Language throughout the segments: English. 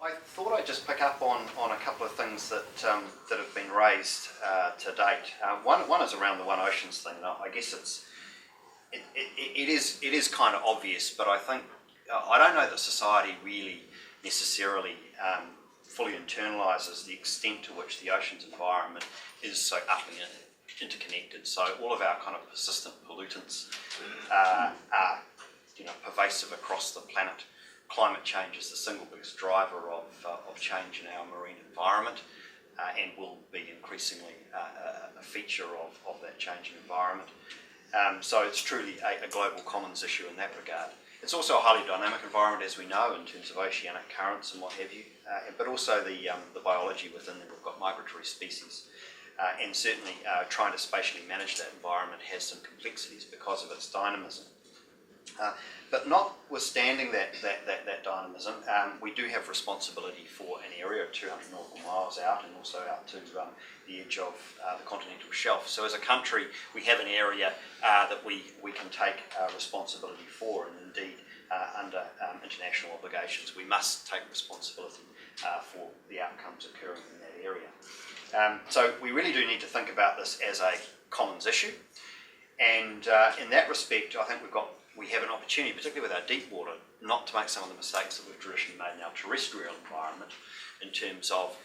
I thought I'd just pick up on a couple of things that have been raised to date. One is around the One Oceans thing. I guess it is kind of obvious, but I think I don't know that society really necessarily fully internalises the extent to which the oceans environment is so utterly interconnected. So all of our kind of persistent pollutants are pervasive across the planet. Climate change is the single biggest driver of change in our marine environment and will be increasingly a feature of that changing environment. So it's truly a global commons issue in that regard. It's also a highly dynamic environment, as we know, in terms of oceanic currents and what have you, but also the biology within them. We've got migratory species, and certainly trying to spatially manage that environment has some complexities because of its dynamism. But notwithstanding that dynamism, we do have responsibility for an area 200 nautical miles out and also out to the edge of the continental shelf. So as a country, we have an area that we can take responsibility for, and indeed under international obligations, we must take responsibility for the outcomes occurring in that area. So we really do need to think about this as a commons issue, and in that respect, I think we have an opportunity, particularly with our deep water, not to make some of the mistakes that we've traditionally made in our terrestrial environment in terms of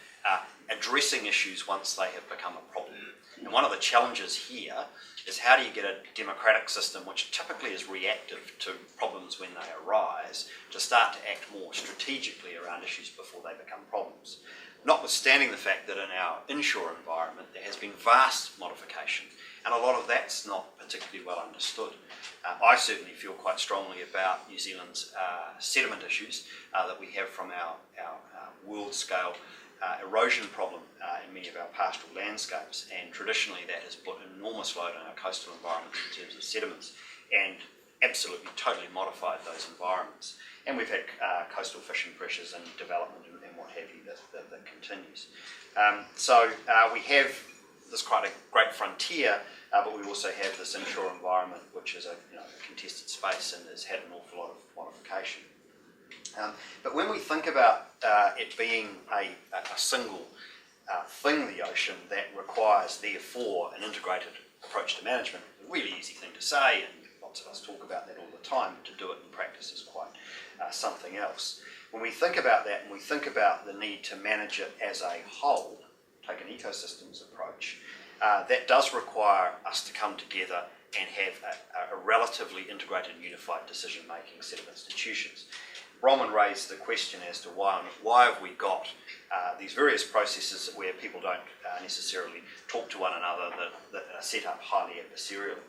addressing issues once they have become a problem. And one of the challenges here is how do you get a democratic system, which typically is reactive to problems when they arise, to start to act more strategically around issues before they become problems. Notwithstanding the fact that in our inshore environment there has been vast modification, and a lot of that's not particularly well understood. I certainly feel quite strongly about New Zealand's sediment issues that we have from our world-scale erosion problem in many of our pastoral landscapes, and traditionally that has put an enormous load on our coastal environments in terms of sediments and absolutely totally modified those environments. And we've had coastal fishing pressures and development and what have you that continues. So we have this quite a great frontier, but we also have this inshore environment, which is a contested space and has had an awful lot of modification. But when we think about it being a single thing, the ocean, that requires, therefore, an integrated approach to management, it's a really easy thing to say, and lots of us talk about that all the time. To do it in practice is quite something else. When we think about that, and we think about the need to manage it as a whole, take an ecosystems approach, that does require us to come together and have a relatively integrated, unified decision-making set of institutions. Bronwen raised the question as to why have we got these various processes where people don't necessarily talk to one another, that are set up highly adversarially.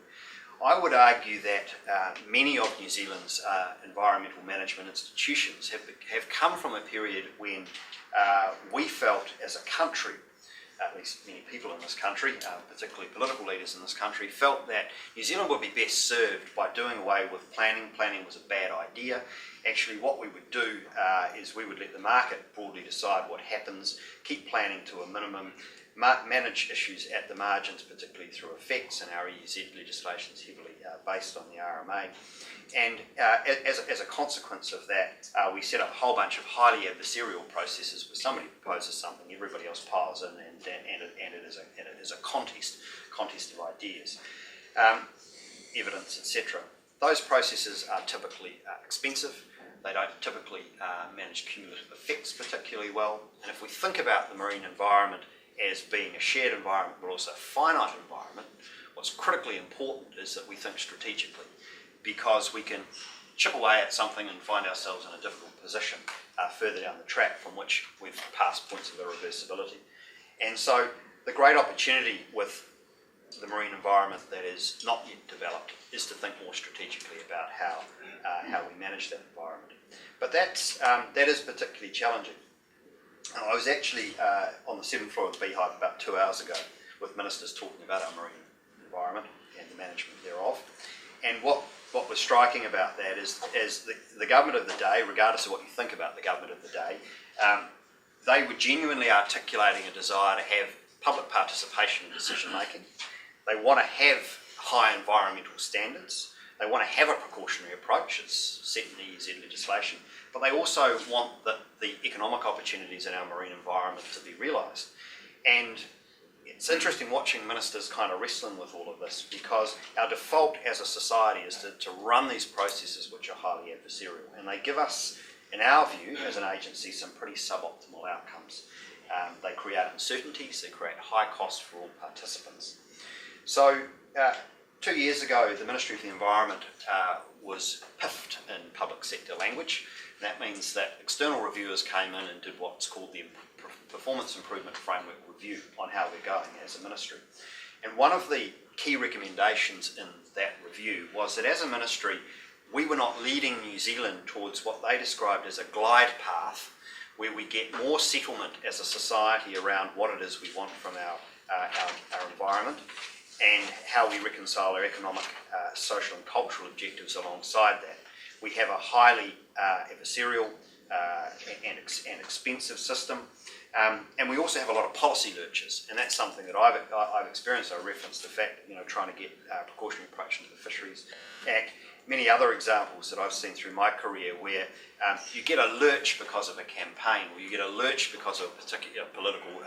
I would argue that many of New Zealand's environmental management institutions have come from a period when we felt as a country, at least many people in this country, particularly political leaders in this country, felt that New Zealand would be best served by doing away with planning. Planning was a bad idea. Actually, what we would do is we would let the market broadly decide what happens, keep planning to a minimum, manage issues at the margins, particularly through effects, and our EEZ legislation is heavily based on the RMA. And as a consequence of that, we set up a whole bunch of highly adversarial processes where somebody proposes something, everybody else piles in, and it is a contest of ideas, evidence, etc. Those processes are typically expensive. They don't typically manage cumulative effects particularly well. And if we think about the marine environment as being a shared environment but also a finite environment, what's critically important is that we think strategically, because we can chip away at something and find ourselves in a difficult position further down the track from which we've passed points of irreversibility. And so the great opportunity with the marine environment that is not yet developed is to think more strategically about how we manage that environment. But that is particularly challenging. And I was actually on the 7th floor of the Beehive about 2 hours ago with ministers talking about our marine environment and the management thereof. And what was striking about that is the government of the day, regardless of what you think about the government of the day, they were genuinely articulating a desire to have public participation in decision making. They want to have high environmental standards. They want to have a precautionary approach. It's set in the EZ legislation. But they also want the economic opportunities in our marine environment to be realised. And it's interesting watching ministers kind of wrestling with all of this, because our default as a society is to run these processes which are highly adversarial. And they give us, in our view, as an agency, some pretty suboptimal outcomes. They create uncertainties, they create high costs for all participants. So 2 years ago, the Ministry of the Environment was piffed in public sector language. And that means that external reviewers came in and did what's called the Performance Improvement Framework Review on how we're going as a ministry. And one of the key recommendations in that review was that as a ministry, we were not leading New Zealand towards what they described as a glide path, where we get more settlement as a society around what it is we want from our environment and how we reconcile our economic, social and cultural objectives alongside that. We have a highly adversarial and expensive system, and we also have a lot of policy lurches, and that's something that I've experienced. I referenced the fact that, trying to get precautionary approach into the Fisheries Act. Many other examples that I've seen through my career where you get a lurch because of a campaign, or you get a lurch because of a particular political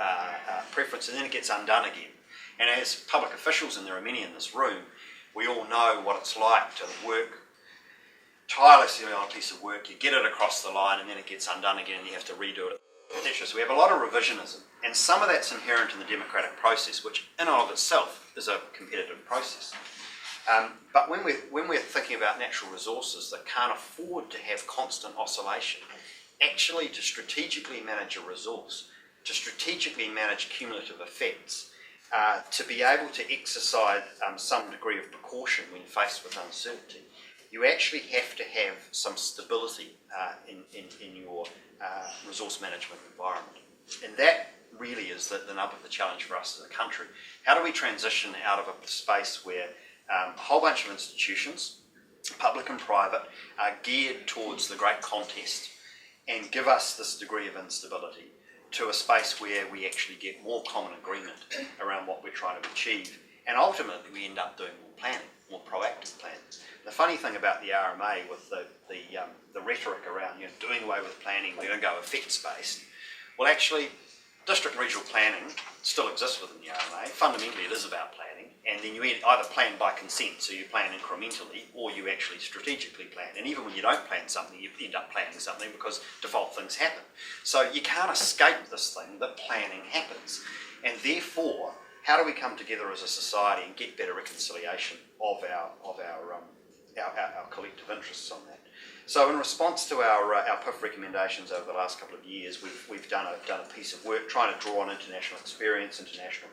preference, and then it gets undone again. And as public officials, and there are many in this room, we all know what it's like to work tirelessly on a piece of work. You get it across the line, and then it gets undone again, and you have to redo it, etc. So we have a lot of revisionism, and some of that's inherent in the democratic process, which in and of itself is a competitive process. But when we're thinking about natural resources that can't afford to have constant oscillation, actually to strategically manage a resource, to strategically manage cumulative effects, to be able to exercise some degree of precaution when faced with uncertainty, you actually have to have some stability in your resource management environment. And that really is the nub of the challenge for us as a country. How do we transition out of a space where a whole bunch of institutions, public and private, are geared towards the great contest and give us this degree of instability, to a space where we actually get more common agreement around what we're trying to achieve, and ultimately we end up doing more planning, more proactive planning. The funny thing about the RMA with the rhetoric around doing away with planning, we're going to go effects-based, well actually district and regional planning still exists within the RMA. Fundamentally it is about planning, and then you either plan by consent, so you plan incrementally, or you actually strategically plan. And even when you don't plan something, you end up planning something because default things happen. So you can't escape this thing that planning happens. And therefore, how do we come together as a society and get better reconciliation of our collective interests on that? So in response to our PIF recommendations over the last couple of years, we've done a piece of work trying to draw on international experience, international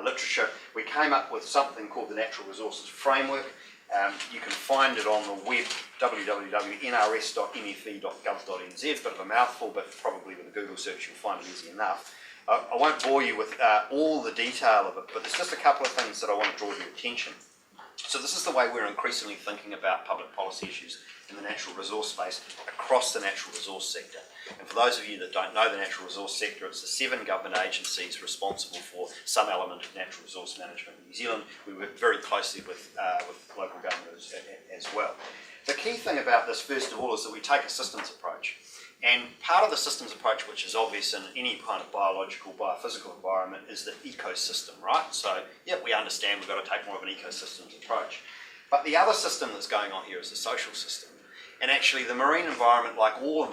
literature. We came up with something called the Natural Resources Framework. You can find it on the web, www.nrs.mfe.gov.nz. Bit of a mouthful, but probably with a Google search you'll find it easy enough. I won't bore you with all the detail of it, but there's just a couple of things that I want to draw to your attention. So this is the way we're increasingly thinking about public policy issues in the natural resource space across the natural resource sector. And for those of you that don't know the natural resource sector, it's the 7 government agencies responsible for some element of natural resource management in New Zealand. We work very closely with local government as well. The key thing about this, first of all, is that we take a systems approach. And part of the systems approach, which is obvious in any kind of biological, biophysical environment, is the ecosystem, right? So, yeah, we understand we've got to take more of an ecosystems approach. But the other system that's going on here is the social system. And actually, the marine environment, like all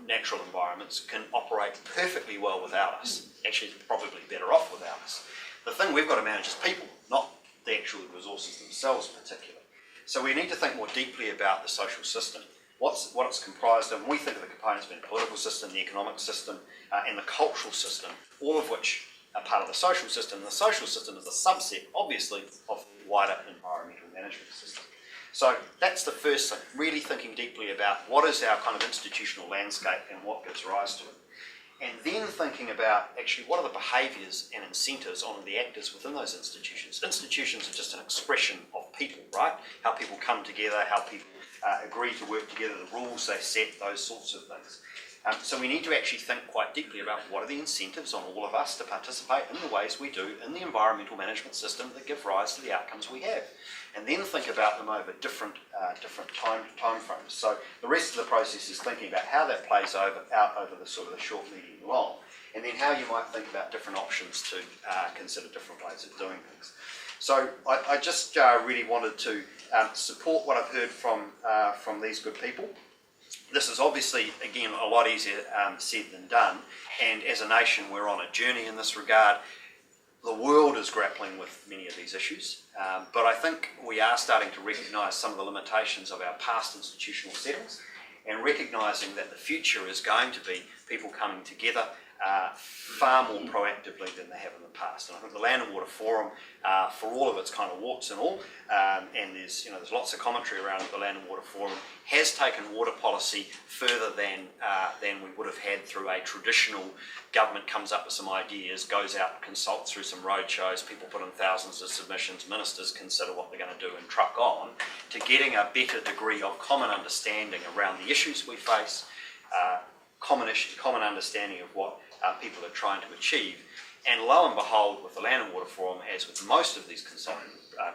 natural environments, can operate perfectly well without us. Actually, it's probably better off without us. The thing we've got to manage is people, not the actual resources themselves particularly. So we need to think more deeply about the social system. What it's comprised of. We think of the components being the political system, the economic system, and the cultural system, all of which are part of the social system. The social system is a subset, obviously, of the wider environmental management system. So that's the first thing, really thinking deeply about what is our kind of institutional landscape and what gives rise to it. And then thinking about actually what are the behaviours and incentives on the actors within those institutions. Institutions are just an expression of people, right? How people come together, how people agree to work together, the rules they set, those sorts of things. So we need to actually think quite deeply about what are the incentives on all of us to participate in the ways we do in the environmental management system that give rise to the outcomes we have. and then think about them over different time frames. So the rest of the process is thinking about how that plays out over the sort of the short, medium, long, and then how you might think about different options to consider different ways of doing things. So I just really wanted to support what I've heard from these good people. This is obviously, again, a lot easier said than done, and as a nation we're on a journey in this regard. The world is grappling with many of these issues, but I think we are starting to recognise some of the limitations of our past institutional settings, and recognising that the future is going to be people coming together far more proactively than they have in the past. And I think the Land and Water Forum, for all of its kind of warts and all, and there's lots of commentary around the Land and Water Forum, has taken water policy further than we would have had through a traditional government comes up with some ideas, goes out, consults through some roadshows, people put in thousands of submissions, ministers consider what they're going to do and truck on, to getting a better degree of common understanding around the issues we face, common understanding of what people are trying to achieve. And lo and behold, with the Land and Water Forum, as with most of these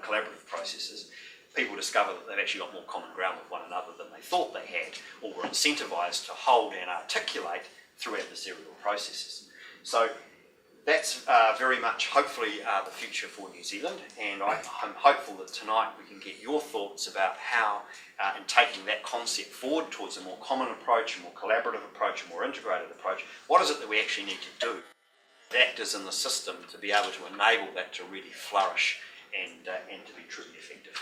collaborative processes, people discover that they've actually got more common ground with one another than they thought they had, or were incentivised to hold and articulate through adversarial processes. So that's very much, hopefully, the future for New Zealand, and I'm hopeful that tonight we can get your thoughts about how, in taking that concept forward towards a more common approach, a more collaborative approach, a more integrated approach, what is it that we actually need to do, actors in the system, to be able to enable that to really flourish and to be truly effective.